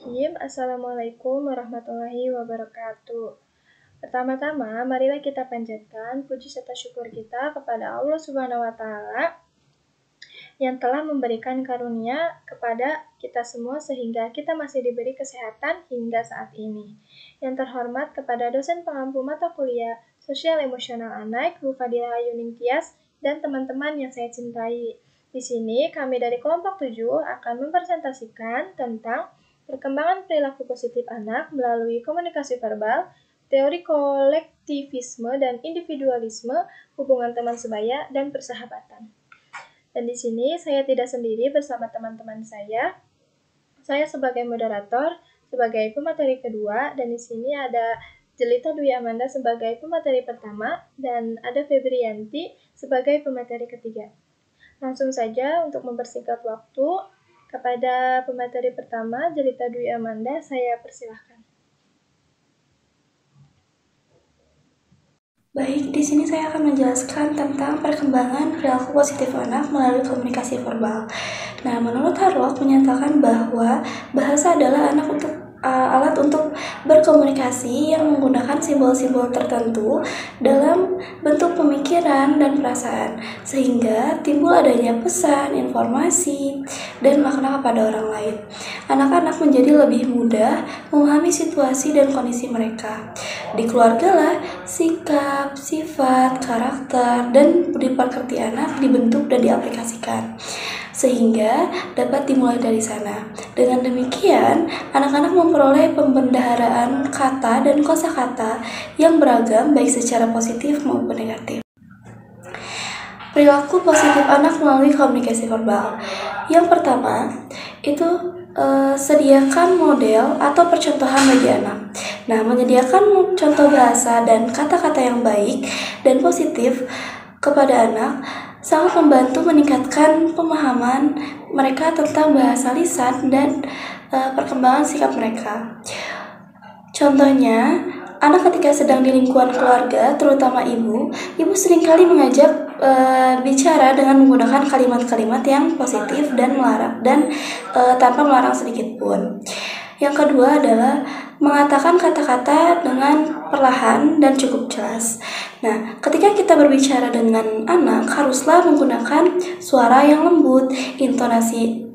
Bismillahirrahmanirrahim. Assalamualaikum warahmatullahi wabarakatuh. Pertama-tama, marilah kita panjatkan puji serta syukur kita kepada Allah Subhanahu wa Ta'ala yang telah memberikan karunia kepada kita semua sehingga kita masih diberi kesehatan hingga saat ini. Yang terhormat kepada dosen pengampu mata kuliah Sosial Emosional Anak, Bu Fadilah Yuning Tias, dan teman-teman yang saya cintai. Di sini kami dari kelompok 7 akan mempresentasikan tentang perkembangan perilaku positif anak melalui komunikasi verbal, teori kolektivisme dan individualisme, hubungan teman sebaya, dan persahabatan. Dan di sini saya tidak sendiri bersama teman-teman saya. Saya sebagai moderator, sebagai pemateri kedua, dan di sini ada Jelita Dwi Amanda sebagai pemateri pertama, dan ada Febrianti sebagai pemateri ketiga. Langsung saja untuk mempersingkat waktu, kepada pemateri pertama, Jelita Dwi Amanda, saya persilahkan. Baik, di sini saya akan menjelaskan tentang perkembangan perilaku positif anak melalui komunikasi verbal. Nah, menurut Harlock menyatakan bahwa bahasa adalah alat untuk berkomunikasi yang menggunakan simbol-simbol tertentu dalam bentuk pemikiran dan perasaan, sehingga timbul adanya pesan, informasi, dan makna kepada orang lain. Anak-anak menjadi lebih mudah memahami situasi dan kondisi mereka. Di keluarga lah, sikap, sifat, karakter, dan budi pekerti anak dibentuk dan diaplikasikan, sehingga dapat dimulai dari sana. Dengan demikian, anak-anak memperoleh pembendaharaan kata dan kosakata yang beragam baik secara positif maupun negatif. Perilaku positif anak melalui komunikasi verbal. Yang pertama, itu sediakan model atau percontohan bagi anak. Nah, menyediakan contoh bahasa dan kata-kata yang baik dan positif kepada anak sangat membantu meningkatkan pemahaman mereka tentang bahasa lisan dan perkembangan sikap mereka. Contohnya, anak ketika sedang di lingkungan keluarga, terutama ibu seringkali mengajak bicara dengan menggunakan kalimat-kalimat yang positif dan tanpa melarang sedikit pun. Yang kedua adalah mengatakan kata-kata dengan perlahan dan cukup jelas. Nah, ketika kita berbicara dengan anak, haruslah menggunakan suara yang lembut, intonasi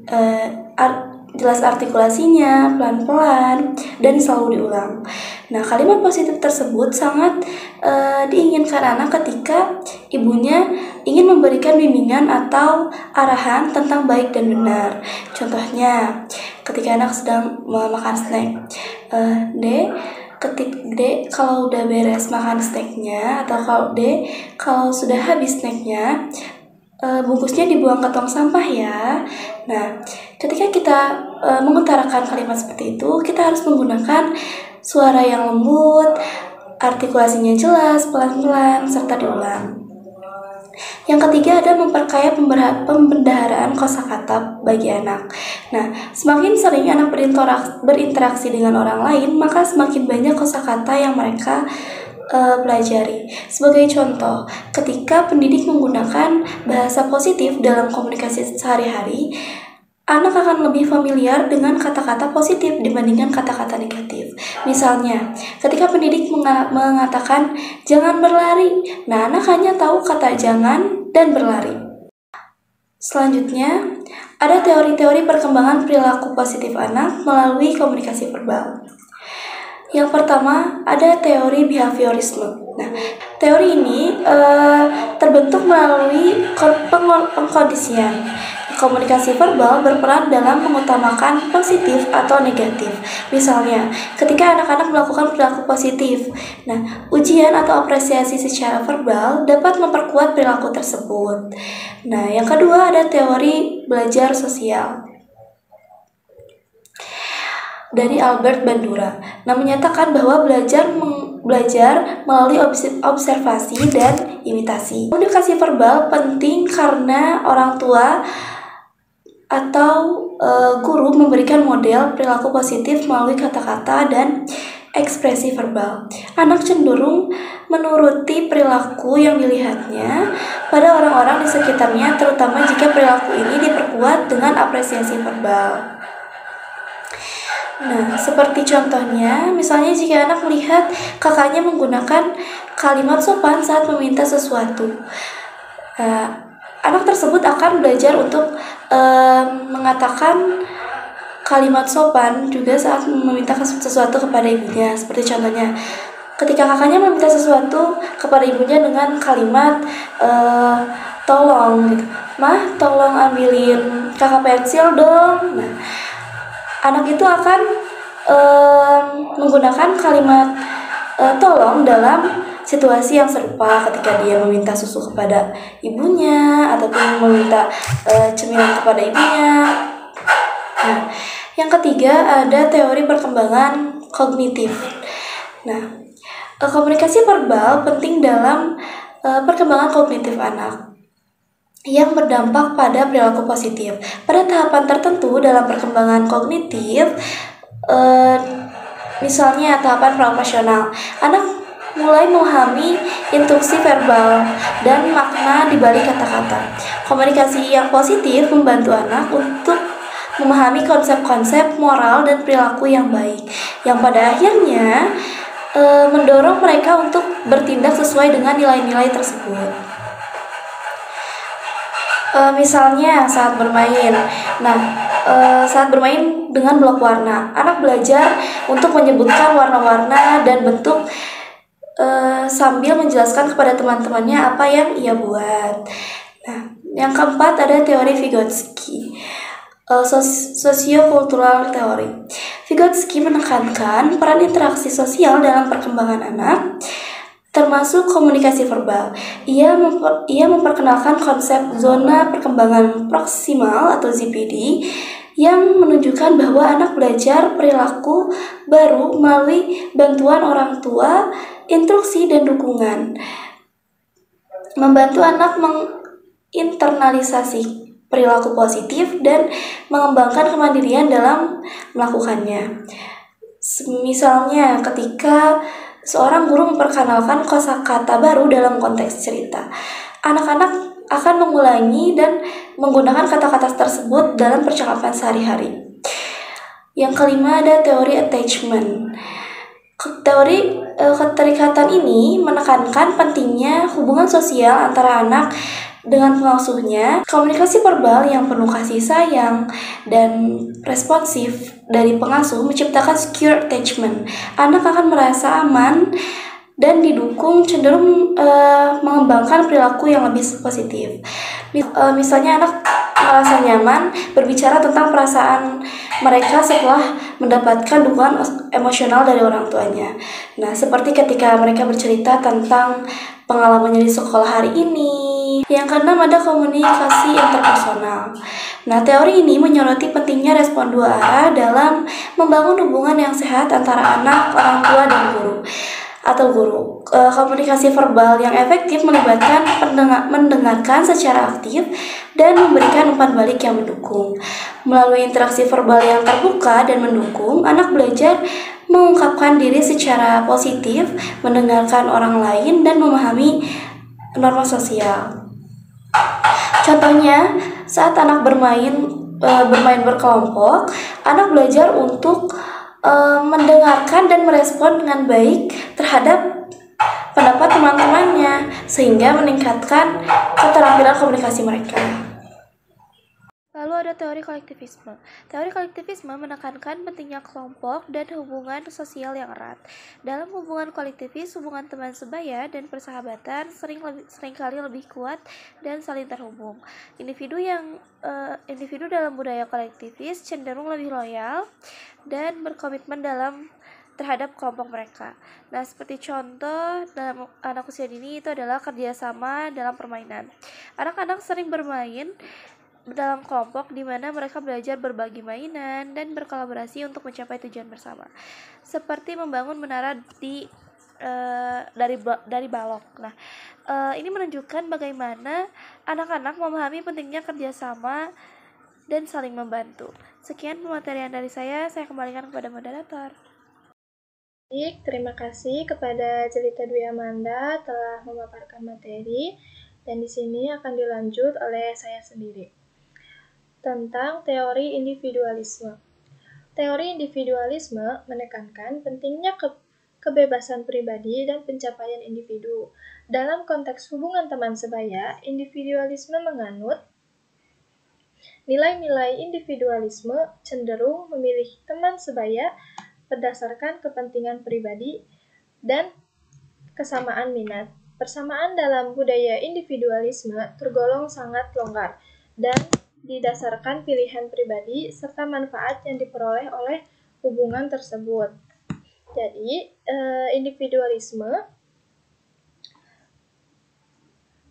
jelas artikulasinya, pelan-pelan, dan selalu diulang. Nah, kalimat positif tersebut sangat diinginkan anak ketika ibunya ingin memberikan bimbingan atau arahan tentang baik dan benar. Contohnya, ketika anak sedang makan snack, Dek, kalau udah beres makan snacknya, atau kalau sudah habis snacknya, bungkusnya dibuang ke tong sampah ya. Nah, ketika kita mengutarakan kalimat seperti itu, kita harus menggunakan suara yang lembut, artikulasinya jelas, pelan-pelan, serta diulang. Yang ketiga ada memperkaya pembendaharaan kosakata bagi anak. Nah, semakin sering anak berinteraksi dengan orang lain, maka semakin banyak kosakata yang mereka pelajari. Sebagai contoh, ketika pendidik menggunakan bahasa positif dalam komunikasi sehari-hari, anak akan lebih familiar dengan kata-kata positif dibandingkan kata-kata negatif. Misalnya, ketika pendidik mengatakan jangan berlari, nah anak hanya tahu kata jangan dan berlari. Selanjutnya, ada teori-teori perkembangan perilaku positif anak melalui komunikasi verbal. Yang pertama, ada teori behaviorisme. Nah, teori ini terbentuk melalui pengkondisian. Komunikasi verbal berperan dalam mengutamakan positif atau negatif. Misalnya, ketika anak-anak melakukan perilaku positif, nah, ujian atau apresiasi secara verbal dapat memperkuat perilaku tersebut. Nah, yang kedua ada teori belajar sosial dari Albert Bandura. Nah, menyatakan bahwa belajar melalui observasi dan imitasi. Komunikasi verbal penting karena orang tua atau guru memberikan model perilaku positif melalui kata-kata dan ekspresi verbal. Anak cenderung menuruti perilaku yang dilihatnya pada orang-orang di sekitarnya, terutama jika perilaku ini diperkuat dengan apresiasi verbal. Nah, seperti contohnya, misalnya jika anak melihat kakaknya menggunakan kalimat sopan saat meminta sesuatu, uh, anak tersebut akan belajar untuk mengatakan kalimat sopan juga saat meminta sesuatu kepada ibunya. Seperti contohnya, ketika kakaknya meminta sesuatu kepada ibunya dengan kalimat tolong gitu, mah tolong ambilin kakak pensil dong. Nah, anak itu akan menggunakan kalimat tolong dalam situasi yang serupa ketika dia meminta susu kepada ibunya ataupun meminta cemilan kepada ibunya. Nah, yang ketiga ada teori perkembangan kognitif. Nah, komunikasi verbal penting dalam perkembangan kognitif anak yang berdampak pada perilaku positif. Pada tahapan tertentu dalam perkembangan kognitif, misalnya tahapan proporsional, anak mulai memahami instruksi verbal dan makna di balik kata-kata. Komunikasi yang positif membantu anak untuk memahami konsep-konsep moral dan perilaku yang baik, yang pada akhirnya mendorong mereka untuk bertindak sesuai dengan nilai-nilai tersebut. Misalnya saat bermain. Nah, saat bermain dengan blok warna, anak belajar untuk menyebutkan warna-warna dan bentuk sambil menjelaskan kepada teman-temannya apa yang ia buat. Nah, yang keempat ada teori Vygotsky, sosiokultural teori. Vygotsky menekankan peran interaksi sosial dalam perkembangan anak, termasuk komunikasi verbal. Ia memperkenalkan konsep zona perkembangan proksimal atau ZPD yang menunjukkan bahwa anak belajar perilaku baru melalui bantuan orang tua, instruksi, dan dukungan. Membantu anak menginternalisasi perilaku positif dan mengembangkan kemandirian dalam melakukannya. Misalnya ketika seorang guru memperkenalkan kosakata baru dalam konteks cerita, anak-anak akan mengulangi dan menggunakan kata-kata tersebut dalam percakapan sehari-hari. Yang kelima ada teori attachment. Teori keterikatan ini menekankan pentingnya hubungan sosial antara anak dengan pengasuhnya. Komunikasi verbal yang penuh kasih sayang dan responsif dari pengasuh menciptakan secure attachment. Anak akan merasa aman dan didukung, cenderung mengembangkan perilaku yang lebih positif. Misalnya anak merasa nyaman berbicara tentang perasaan mereka setelah mendapatkan dukungan emosional dari orang tuanya. Nah, seperti ketika mereka bercerita tentang pengalamannya di sekolah hari ini. Yang keenam ada komunikasi interpersonal. Nah, teori ini menyoroti pentingnya respon dua arah dalam membangun hubungan yang sehat antara anak, orang tua, dan guru. Komunikasi verbal yang efektif melibatkan mendengarkan secara aktif dan memberikan umpan balik yang mendukung. Melalui interaksi verbal yang terbuka dan mendukung, anak belajar mengungkapkan diri secara positif, mendengarkan orang lain, dan memahami norma sosial. Contohnya, saat anak bermain berkelompok, anak belajar untuk mendengarkan dan merespon dengan baik terhadap pendapat teman-temannya, sehingga meningkatkan keterampilan komunikasi mereka. Lalu ada teori kolektivisme. Teori kolektivisme menekankan pentingnya kelompok dan hubungan sosial yang erat. Dalam hubungan kolektivis, hubungan teman sebaya dan persahabatan seringkali lebih kuat dan saling terhubung. Individu dalam budaya kolektivis cenderung lebih loyal dan berkomitmen terhadap kelompok mereka. Nah, seperti contoh dalam anak usia dini itu adalah kerjasama dalam permainan. Anak-anak sering bermain dalam kelompok di mana mereka belajar berbagi mainan dan berkolaborasi untuk mencapai tujuan bersama. Seperti membangun menara dari balok. Nah, ini menunjukkan bagaimana anak-anak memahami pentingnya kerjasama dan saling membantu. Sekian pematerian dari saya kembalikan kepada moderator. Baik, terima kasih kepada Jelita Dwi Amanda telah memaparkan materi, dan di sini akan dilanjut oleh saya sendiri tentang teori individualisme. Teori individualisme menekankan pentingnya kebebasan pribadi dan pencapaian individu. Dalam konteks hubungan teman sebaya, individualisme menganut nilai-nilai individualisme cenderung memilih teman sebaya berdasarkan kepentingan pribadi dan kesamaan minat. Persamaan dalam budaya individualisme tergolong sangat longgar dan didasarkan pilihan pribadi serta manfaat yang diperoleh oleh hubungan tersebut. Jadi, individualisme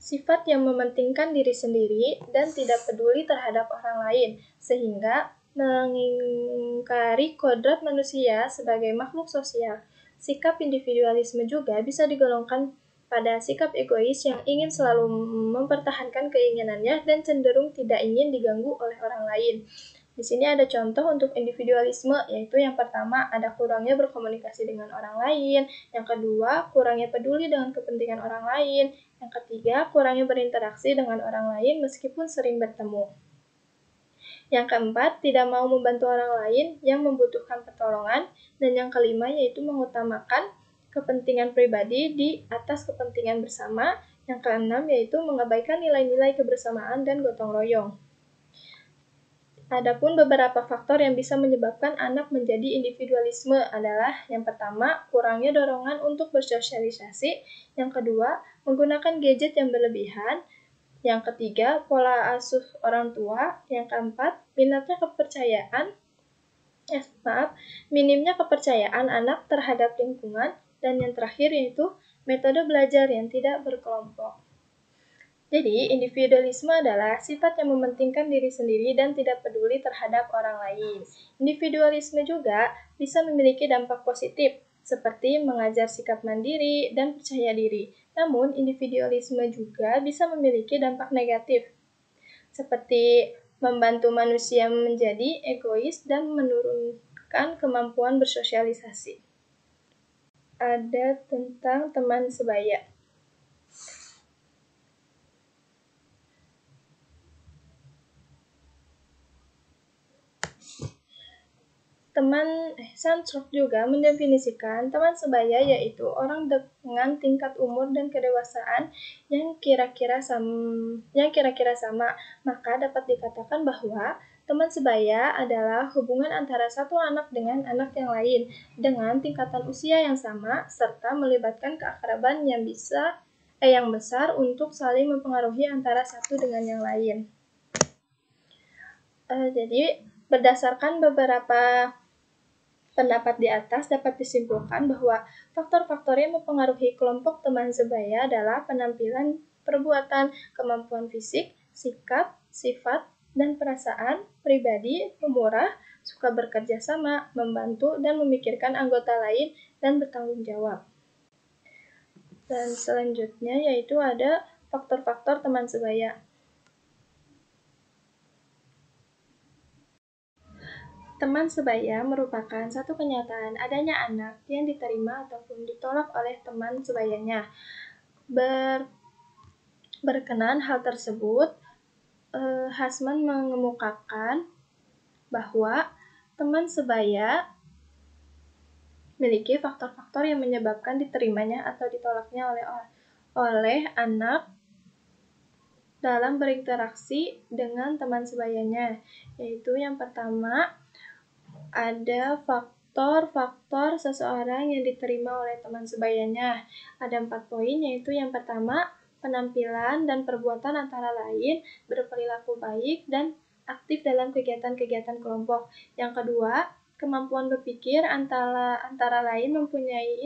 sifat yang mementingkan diri sendiri dan tidak peduli terhadap orang lain, sehingga mengingkari kodrat manusia sebagai makhluk sosial. Sikap individualisme juga bisa digolongkan pada sikap egois yang ingin selalu mempertahankan keinginannya dan cenderung tidak ingin diganggu oleh orang lain. Di sini ada contoh untuk individualisme, yaitu yang pertama, ada kurangnya berkomunikasi dengan orang lain. Yang kedua, kurangnya peduli dengan kepentingan orang lain. Yang ketiga, kurangnya berinteraksi dengan orang lain meskipun sering bertemu. Yang keempat, tidak mau membantu orang lain yang membutuhkan pertolongan. Dan yang kelima, yaitu mengutamakan kepentingan pribadi di atas kepentingan bersama. Yang keenam, yaitu mengabaikan nilai-nilai kebersamaan dan gotong royong. Adapun beberapa faktor yang bisa menyebabkan anak menjadi individualisme adalah yang pertama, kurangnya dorongan untuk bersosialisasi. Yang kedua, menggunakan gadget yang berlebihan. Yang ketiga, pola asuh orang tua. Yang keempat, minimnya kepercayaan anak terhadap lingkungan. Dan yang terakhir yaitu metode belajar yang tidak berkelompok. Jadi, individualisme adalah sifat yang mementingkan diri sendiri dan tidak peduli terhadap orang lain. Individualisme juga bisa memiliki dampak positif, seperti mengajar sikap mandiri dan percaya diri. Namun, individualisme juga bisa memiliki dampak negatif, seperti membantu manusia menjadi egois dan menurunkan kemampuan bersosialisasi. Ada tentang teman sebaya. Sandrock juga mendefinisikan teman sebaya yaitu orang dengan tingkat umur dan kedewasaan yang kira-kira sama. Maka dapat dikatakan bahwa teman sebaya adalah hubungan antara satu anak dengan anak yang lain dengan tingkatan usia yang sama serta melibatkan keakraban yang besar untuk saling mempengaruhi antara satu dengan yang lain. Jadi berdasarkan beberapa pendapat di atas dapat disimpulkan bahwa faktor-faktor yang mempengaruhi kelompok teman sebaya adalah penampilan, perbuatan, kemampuan fisik, sikap, sifat, dan perasaan, pribadi, pemurah, suka bekerja sama, membantu, dan memikirkan anggota lain, dan bertanggung jawab. Dan selanjutnya yaitu ada faktor-faktor teman sebaya. Teman sebaya merupakan satu kenyataan adanya anak yang diterima ataupun ditolak oleh teman sebayanya. Berkenan hal tersebut, Hasman mengemukakan bahwa teman sebaya memiliki faktor-faktor yang menyebabkan diterimanya atau ditolaknya oleh anak dalam berinteraksi dengan teman sebayanya, yaitu yang pertama, ada faktor-faktor seseorang yang diterima oleh teman sebayanya. Ada 4 poin, yaitu yang pertama, penampilan dan perbuatan antara lain, berperilaku baik, dan aktif dalam kegiatan-kegiatan kelompok. Yang kedua, kemampuan berpikir antara lain mempunyai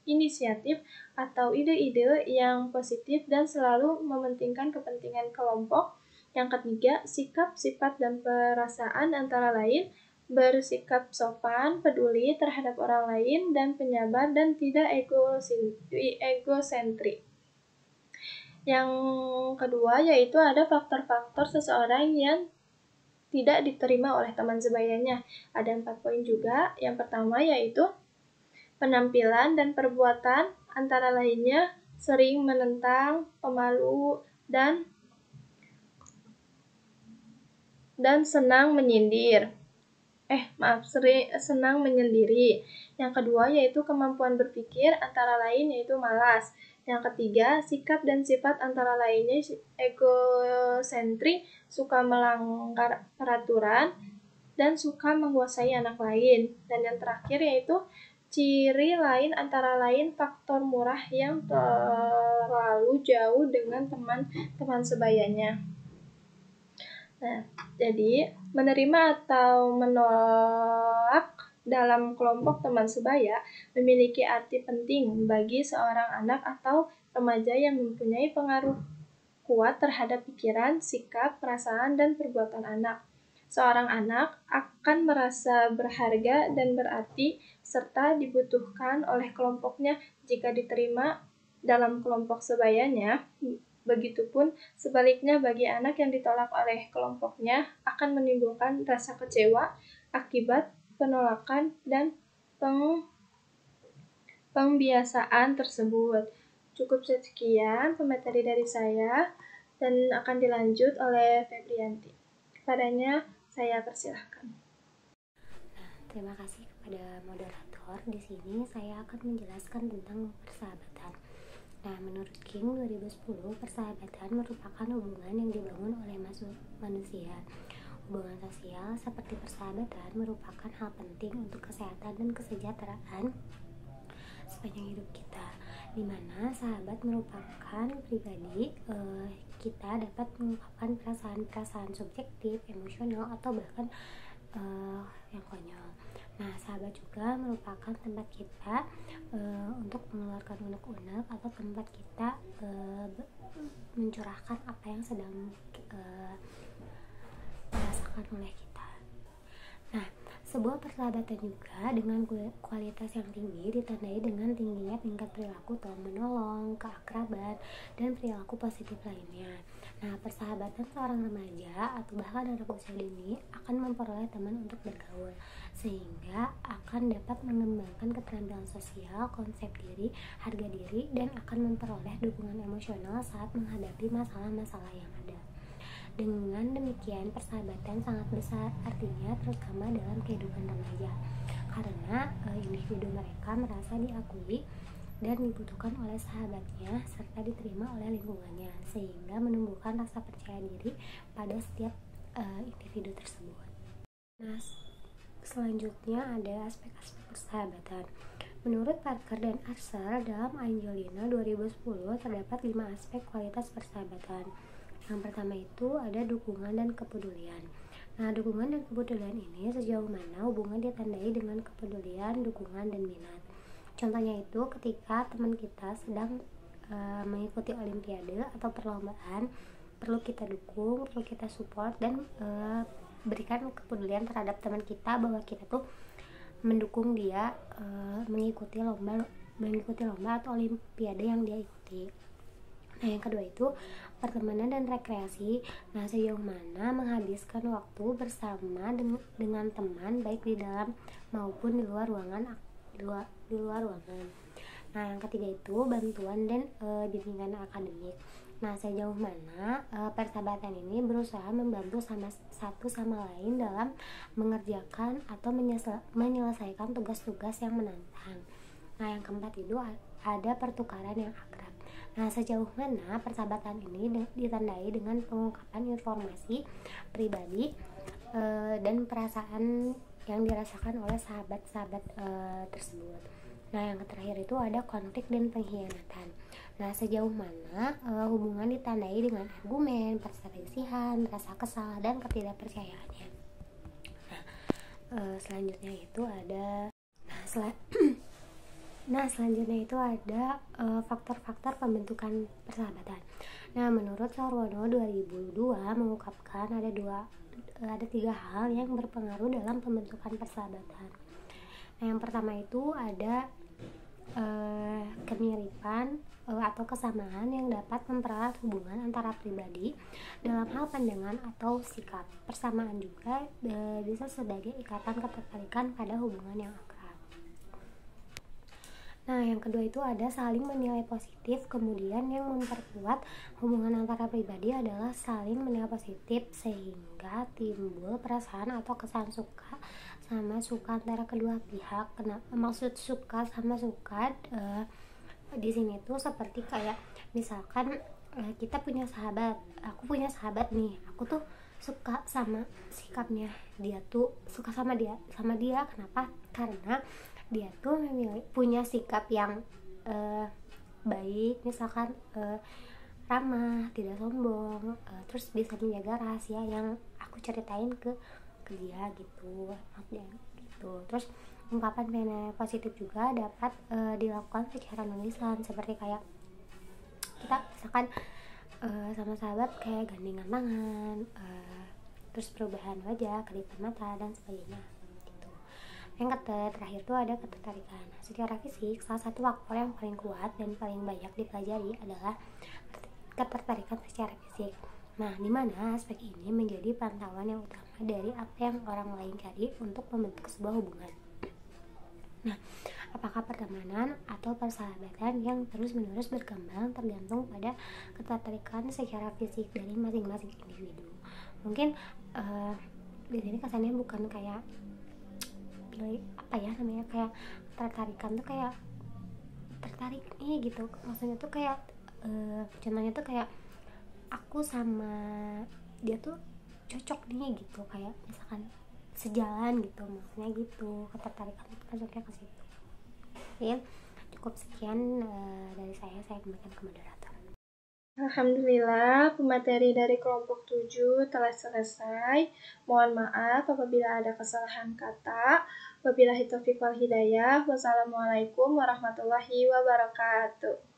inisiatif atau ide-ide yang positif dan selalu mementingkan kepentingan kelompok. Yang ketiga, sikap, sifat, dan perasaan antara lain bersikap sopan, peduli terhadap orang lain, dan penyabar dan tidak egosentrik. Yang kedua yaitu ada faktor-faktor seseorang yang tidak diterima oleh teman sebayanya. Ada 4 poin juga. Yang pertama yaitu penampilan dan perbuatan antara lainnya sering menentang, pemalu, dan senang menyindir. senang menyendiri. Yang kedua yaitu kemampuan berpikir, antara lain yaitu malas. Yang ketiga, sikap dan sifat antara lainnya egosentrik, suka melanggar peraturan, dan suka menguasai anak lain. Dan yang terakhir yaitu ciri lain antara lain faktor murah yang terlalu jauh dengan teman-teman sebayanya. Nah, jadi menerima atau menolak dalam kelompok teman sebaya memiliki arti penting bagi seorang anak atau remaja yang mempunyai pengaruh kuat terhadap pikiran, sikap, perasaan, dan perbuatan anak. Seorang anak akan merasa berharga dan berarti serta dibutuhkan oleh kelompoknya jika diterima dalam kelompok sebayanya. Begitupun sebaliknya bagi anak yang ditolak oleh kelompoknya akan menimbulkan rasa kecewa akibat penolakan dan pembiasaan tersebut. Cukup sekian pemateri dari saya dan akan dilanjut oleh Febrianti. Kepadanya saya persilahkan. Terima kasih kepada moderator. Di sini saya akan menjelaskan tentang persahabatan. Nah, menurut King 2010, persahabatan merupakan hubungan yang dibangun oleh manusia. Hubungan sosial seperti persahabatan merupakan hal penting untuk kesehatan dan kesejahteraan sepanjang hidup kita, di mana sahabat merupakan pribadi kita dapat mengungkapkan perasaan-perasaan subjektif, emosional, atau bahkan yang konyol. Nah, sahabat juga merupakan tempat kita untuk mengeluarkan unek-unek atau tempat kita mencurahkan apa yang sedang dirasakan oleh kita. Nah, sebuah persahabatan juga dengan kualitas yang tinggi ditandai dengan tingginya tingkat perilaku tolong-menolong, keakraban, dan perilaku positif lainnya. Nah, persahabatan seorang remaja atau bahkan anak usia dini akan memperoleh teman untuk bergaul, sehingga akan dapat mengembangkan keterampilan sosial, konsep diri, harga diri, dan akan memperoleh dukungan emosional saat menghadapi masalah-masalah yang ada. Dengan demikian, persahabatan sangat besar artinya terutama dalam kehidupan remaja, karena individu mereka merasa diakui dan dibutuhkan oleh sahabatnya serta diterima oleh lingkungannya, sehingga menumbuhkan rasa percaya diri pada setiap individu tersebut. Nah, selanjutnya ada aspek-aspek persahabatan. Menurut Parker dan Archer dalam Angelina 2010 terdapat 5 aspek kualitas persahabatan. Yang pertama itu ada dukungan dan kepedulian. Nah, dukungan dan kepedulian ini sejauh mana hubungan ditandai dengan kepedulian, dukungan, dan minat. Contohnya itu ketika teman kita sedang mengikuti olimpiade atau perlombaan, perlu kita dukung, perlu kita support, dan berikan kepedulian terhadap teman kita bahwa kita tuh mendukung dia mengikuti lomba atau olimpiade yang dia ikuti. Nah, yang kedua itu pertemanan dan rekreasi. Nah, sejauh mana menghabiskan waktu bersama dengan teman baik di dalam maupun di luar ruangan. Nah, yang ketiga itu bantuan dan bimbingan akademik. Nah, sejauh mana persahabatan ini berusaha membantu satu sama lain dalam mengerjakan atau menyelesaikan tugas-tugas yang menantang. Nah, yang keempat itu ada pertukaran yang akrab. Nah, sejauh mana persahabatan ini ditandai dengan pengungkapan informasi pribadi dan perasaan yang dirasakan oleh sahabat-sahabat tersebut. Nah, yang terakhir itu ada konflik dan pengkhianatan. Nah, sejauh mana hubungan ditandai dengan argumen, perselisihan, rasa kesal, dan ketidakpercayaannya. Nah, selanjutnya itu ada selanjutnya itu ada faktor-faktor pembentukan persahabatan. Nah, menurut Sarwono 2002 mengungkapkan ada 3 hal yang berpengaruh dalam pembentukan persahabatan. Nah, yang pertama itu ada kemiripan atau kesamaan yang dapat mempererat hubungan antara pribadi dalam hal pandangan atau sikap. Persamaan juga bisa sebagai ikatan ketertarikan pada hubungan yang akrab. Nah, yang kedua itu ada saling menilai positif. Kemudian yang memperkuat hubungan antara pribadi adalah saling menilai positif sehingga timbul perasaan atau kesan suka sama suka antara kedua pihak. Maksud suka sama suka di sini tuh seperti kayak misalkan kita punya sahabat, aku punya sahabat nih, aku tuh suka sama sikapnya dia, tuh suka sama dia kenapa? Karena dia tuh punya sikap yang baik, misalkan ramah, tidak sombong, terus bisa menjaga rahasia yang aku ceritain ke dia gitu, maksudnya gitu. Terus ungkapan PNS positif juga dapat dilakukan secara non-lisan, seperti kayak kita misalkan sama sahabat kayak gandengan tangan, terus perubahan wajah, kedipan mata dan sebagainya gitu. Yang terakhir tuh ada ketertarikan. Secara fisik, salah satu faktor yang paling kuat dan paling banyak dipelajari adalah ketertarikan secara fisik. Nah, di mana aspek ini menjadi pantauan yang utama dari apa yang orang lain cari untuk membentuk sebuah hubungan. Nah, apakah pertemanan atau persahabatan yang terus-menerus berkembang tergantung pada ketertarikan secara fisik dari masing-masing individu. Mungkin di sini kesannya bukan kayak apa ya namanya, kayak ketertarikan tuh kayak tertarik nih gitu. Maksudnya tuh kayak contohnya tuh kayak aku sama dia tuh cocok nih gitu, kayak misalkan sejalan gitu, maksudnya gitu. Ketertarikan itu masuknya ke situ. Ya, cukup sekian dari saya kembalikan ke moderator. Alhamdulillah, pemateri dari kelompok 7 telah selesai. Mohon maaf apabila ada kesalahan kata. Wabillahi taufiq wal hidayah. Wassalamualaikum warahmatullahi wabarakatuh.